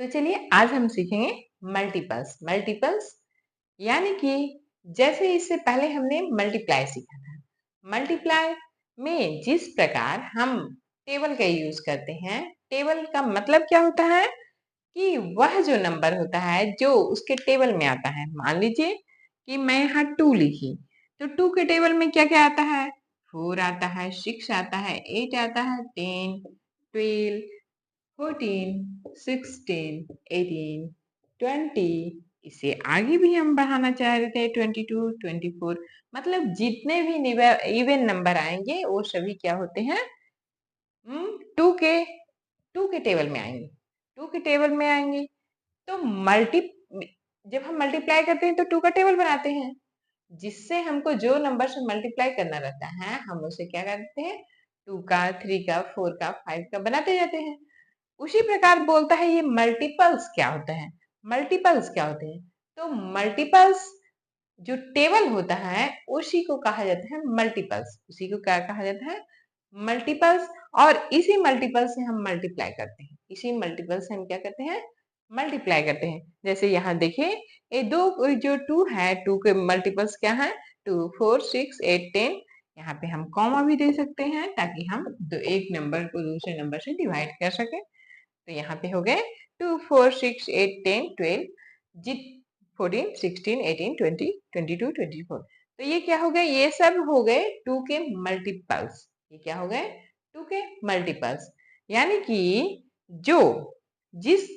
तो चलिए आज हम सीखेंगे मल्टीपल्स। मल्टीपल्स यानी कि जैसे इससे पहले हमने मल्टीप्लाई सीखा था। मल्टीप्लाई में जिस प्रकार हम टेबल का यूज करते हैं, टेबल का मतलब क्या होता है कि वह जो नंबर होता है जो उसके टेबल में आता है। मान लीजिए कि मैं यहाँ 2 लिखी, तो 2 के टेबल में क्या क्या आता है? 4 आता है, 6 आता है, 8 आता है, 10, 12, 14, 16, 18, 20, इसे आगे भी हम बढ़ाना चाह रहे थे 22, 24, मतलब जितने भी इवन नंबर आएंगे वो सभी क्या होते हैं? 2 के 2 के टेबल में आएंगे। 2 के टेबल में आएंगे तो जब हम मल्टीप्लाई करते हैं तो 2 का टेबल बनाते हैं। जिससे हमको जो नंबर से मल्टीप्लाई करना रहता है हम उसे क्या करते हैं? 2 का, 3 का, 4 का, 5 का बनाते जाते हैं। उसी प्रकार बोलता है ये मल्टीपल्स क्या होता है? मल्टीपल्स क्या होते हैं? तो मल्टीपल्स जो टेबल होता है उसी को कहा जाता है मल्टीपल्स। उसी को क्या कहा जाता है? मल्टीपल्स। और इसी मल्टीपल से हम मल्टीप्लाई करते हैं। इसी मल्टीपल से हम क्या करते हैं? मल्टीप्लाई करते हैं। जैसे यहाँ देखिए ये दो जो 2 है, 2 के मल्टीपल्स क्या है? 2, 4, 6, 8, 10। यहाँ पे हम कॉमा भी दे सकते हैं ताकि हम एक नंबर को दूसरे नंबर से डिवाइड कर सके। तो यहाँ पे हो गए 2, 4, 6, 8, 10, 12, जी 14, 16, 18, 20, 22, 24। तो ये क्या हो गए? ये सब हो गए 2 के मल्टीपल्स। ये क्या हो गए? 2 के मल्टीपल्स। यानी कि जो जिस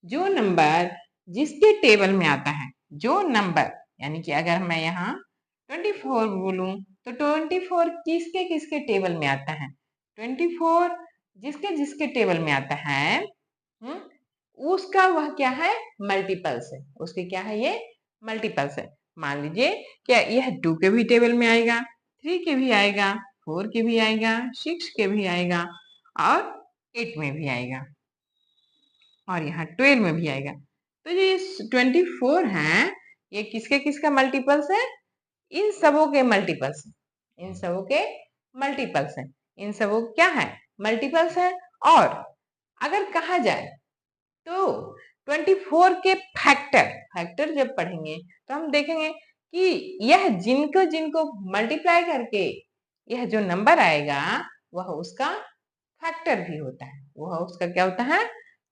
जो नंबर जिसके टेबल में आता है, जो नंबर, यानी कि अगर मैं यहाँ 24 बोलूं तो 24 किसके किसके टेबल में आता है? 24 जिसके जिसके टेबल में आता है, उसका वह क्या है? मल्टीपल्स है। उसके क्या है? ये मल्टीपल्स है। मान लीजिए क्या यह 2 के भी टेबल में आएगा, 3 के भी आएगा, 4 के भी आएगा, 6 के भी आएगा और 8 में भी आएगा और यहाँ 12 में भी आएगा। तो ये 24 है, ये किसके किसका मल्टीपल्स है? इन सबों के मल्टीपल्स है। इन सबों के मल्टीपल्स है। इन सबों क्या है? मल्टीपल्स है। और अगर कहा जाए तो 24 के फैक्टर फैक्टर जब पढ़ेंगे तो हम देखेंगे कि यह जिनको जिनको मल्टीप्लाई करके यह जो नंबर आएगा वह उसका फैक्टर भी होता है। वह उसका क्या होता है?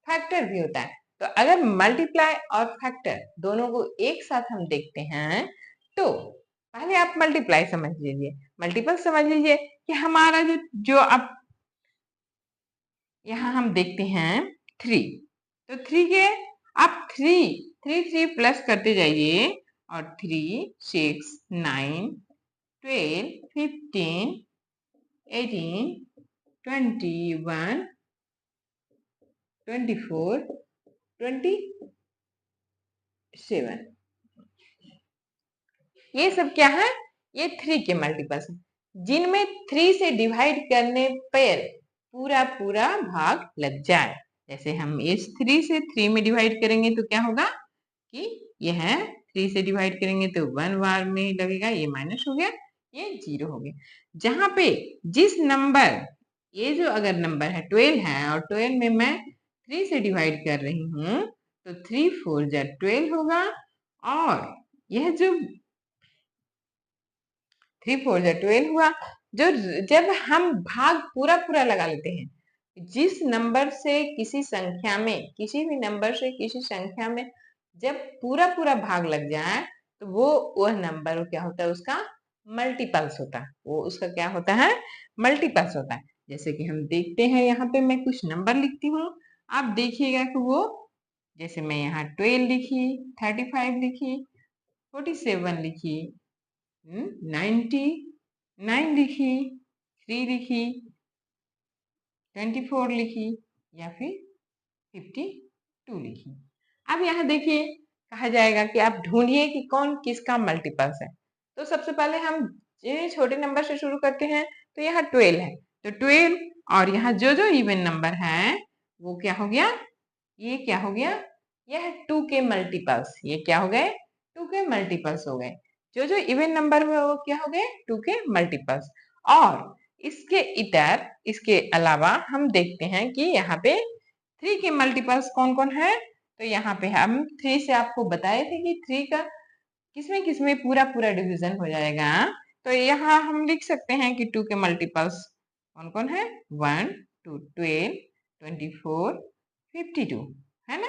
फैक्टर भी होता है। तो अगर मल्टीप्लाई और फैक्टर दोनों को एक साथ हम देखते हैं तो पहले आप मल्टीप्लाई समझ लीजिए, मल्टीपल समझ लीजिए कि हमारा जो अब यहाँ हम देखते हैं 3, तो 3 के आप 3 प्लस करते जाइए और 3, 6, 9, 12, 15, 18, 21, 24, 27। ये सब क्या है? ये 3 के मल्टीपल्स हैं, जिनमें 3 से डिवाइड करने पर पूरा पूरा भाग लग जाए। जैसे हम इस 3 से 3 में डिवाइड करेंगे तो क्या होगा कि यह 3 से डिवाइड करेंगे तो 1 बार में लगेगा, ये माइनस हो गया, ये 0 हो गया। जहां पे जिस नंबर, ये जो अगर नंबर है 12 है और 12 में मैं 3 से डिवाइड कर रही हूँ तो 3 4 जा 12 होगा। और यह जो 3 4 जा 12 हुआ। जो जब हम भाग पूरा पूरा लगा लेते हैं, जिस नंबर से किसी संख्या में, किसी भी नंबर से किसी संख्या में जब पूरा पूरा भाग लग जाए तो वह नंबर क्या होता है? उसका मल्टीपल्स होता है। वो उसका क्या होता है? मल्टीपल्स होता है। जैसे कि हम देखते हैं यहाँ पे मैं कुछ नंबर लिखती हूँ, आप देखिएगा कि वो, जैसे मैं यहाँ 12 लिखी, 35 लिखी, 47 लिखी, 99 लिखी, 3 लिखी, 24 लिखी या फिर 52 लिखी। अब यहाँ देखिए कहा जाएगा कि आप ढूंढिए कि कौन किसका मल्टीपल्स है। तो सबसे पहले हम छोटे नंबर से शुरू करते हैं। तो यहाँ 12 है, तो 12 और यहाँ जो जो इवन नंबर है वो क्या हो गया? ये क्या हो गया? यह 2 के मल्टीपल्स। ये क्या हो गए? 2 के मल्टीपल्स हो गए। जो जो इवन नंबर में वो क्या हो गए? 2 के मल्टीपल्स। और इसके इतर, इसके अलावा हम देखते हैं कि यहाँ पे 3 के मल्टीपल्स कौन-कौन है? तो यहाँ पे हम 3 से आपको बताए थे कि 3 का किसमें-किसमें पूरा-पूरा डिवीजन हो जाएगा। तो यहाँ हम लिख सकते हैं कि 2 के मल्टीपल्स कौन-कौन है? 1, 2, 12, 24, 52 है ना?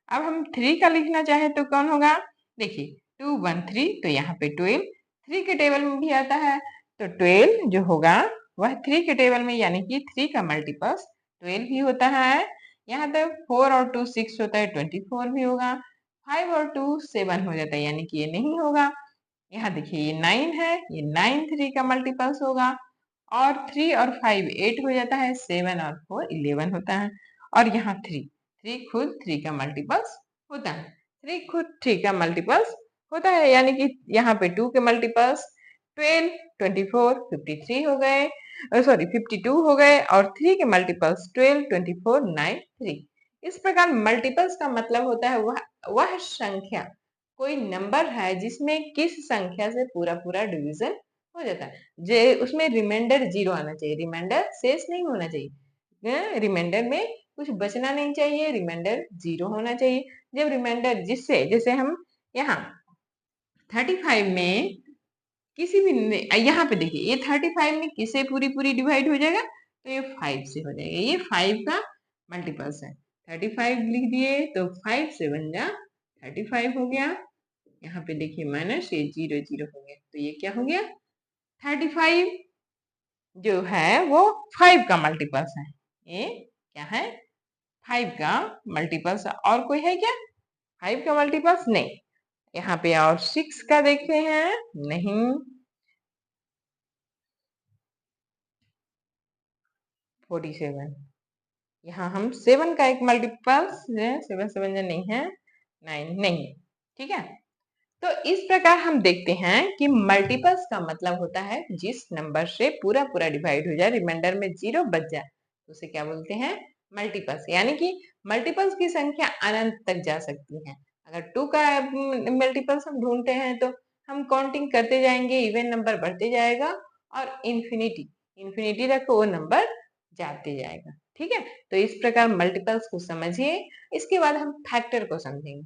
अब हम 3 का लिखना चाहे तो कौन होगा? देखिए 2, 1, 3 तो यहाँ पे 12 3 के टेबल में भी आता है तो 12 जो होगा वह 3 के टेबल में यानी कि 3 का मल्टीपल्स 12 भी होता है। यहाँ तक 4 और 2 6 होता है 24 भी होगा। 5 और 2 7 हो जाता है यानी कि ये नहीं होगा। यहाँ देखिए ये 9 है, ये 9 3 का मल्टीपल्स होगा और 3 और 5 8 हो जाता है, 7 और 4 11 होता है और यहाँ 3 खुद 3 का मल्टीपल्स होता है। 3 खुद 3 का मल्टीपल्स होता है यानी कि यहाँ पे 2 के मल्टीपल्स 12, 24, 53 हो गए सॉरी 52 हो गए और 3 के मल्टीपल्स 12, 24, 9, 3। इस प्रकार मल्टीपल्स का मतलब होता है वह संख्या कोई नंबर है जिसमें किस संख्या से पूरा-पूरा डिवीजन हो जाता है। जे उसमें रिमाइंडर 0 आना चाहिए, रिमाइंडर शेष नहीं होना चाहिए। रिमाइंडर में कुछ बचना नहीं चाहिए, रिमाइंडर 0 होना चाहिए। जब रिमाइंडर जिससे जैसे हम यहाँ 35 में किसी भी यहाँ पे देखिए ये 35 में किससे पूरी-पूरी डिवाइड हो जाएगा? तो ये 5 से हो जाएगा। ये 5 का मल्टीपल्स है। 35 लिख दिए तो 5 से बन जा 35 हो गया। यहाँ पे देखिए माइनस ये 0 0 हो गया तो ये क्या हो गया 35 जो है वो 5 का मल्टीपल्स है। ये क्या है 5 का मल्टीपल्स और कोई है क्या 5 का मल्टीपल्स नहीं। यहाँ पे और 6 का देखते हैं नहीं 47 यहाँ हम 7 का एक मल्टीपल्स 7 7 नहीं है 9 नहीं ठीक है। तो इस प्रकार हम देखते हैं कि मल्टीपल्स का मतलब होता है जिस नंबर से पूरा-पूरा डिवाइड हो जाए रिमाइंडर में 0 बच जाए तो उसे क्या बोलते हैं मल्टीपल्स यानी कि मल्टीपल्स की संख्या अनंत तक जा सकती है। अगर 2 का मल्टीपल्स हम ढूंढते हैं तो हम काउंटिंग करते जाएंगे इवन नंबर बढ़ते जाएगा और इंफिनिटी तक वो नंबर जाते जाएगा ठीक है। तो इस प्रकार मल्टीपल्स को समझिए इसके बाद हम फैक्टर को समझेंगे।